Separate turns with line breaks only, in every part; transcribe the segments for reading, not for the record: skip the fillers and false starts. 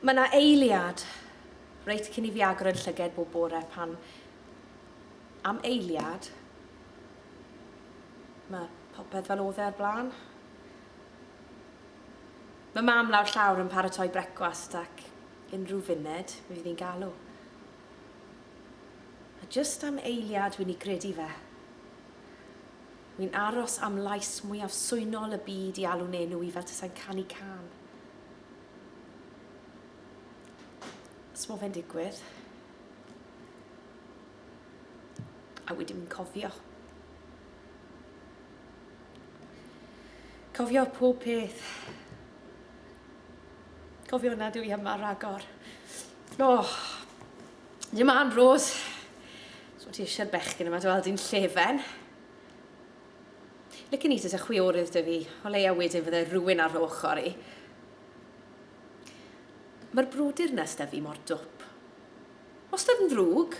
Mae yna eiliad, reit cyn I fi agor yn llyged bob bore pan am eiliad, mae popeth fel oedd ar blaen. Mae mam lawr llawr yn paratoi brecwast ac unrhyw funud mi fydd hi'n galw. A just am eiliad wy'n I credu fe. Wy'n aros am lais mwyaf swynol y byd I alw'n enw I fel tasa'n canu can. Os mae fe'n digwydd, a wedyn mi'n cofio. Cofio pob peth. Cofio nad yw I yma ragor. Dim an, Rose. So ti eisiau'r bechgyn yma dy weld i'n llefen. Licen I tas y chwiorydd dy fi, o leia wedyn fydde rhywun ar fy ochr I. Mae'r brodyr nes dy fi mor dwp. Os dyd yn ddrwg,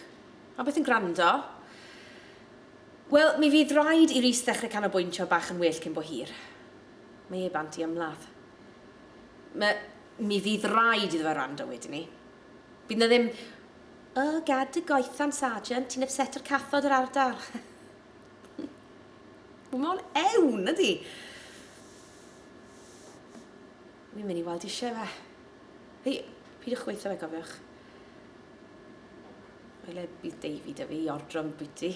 a beth yn gwrando. Wel, mi fydd rhaid I Rhys ddechrau canolbwyntio bach yn well cyn bo hir. Mae e bant I ymladd. Mi fydd rhaid iddo fe rando wedyn ni. Bydd na ddim, gad dy goethan, Sergeant, ti'n upset yr cathod yr ardal. Mae'n ewn, ydi? Mi'n mynd I weld eisiau fe. Hei, pidwch gweithio fe, gofiwch. Mae le bydd David a fi ordro'n bwyty.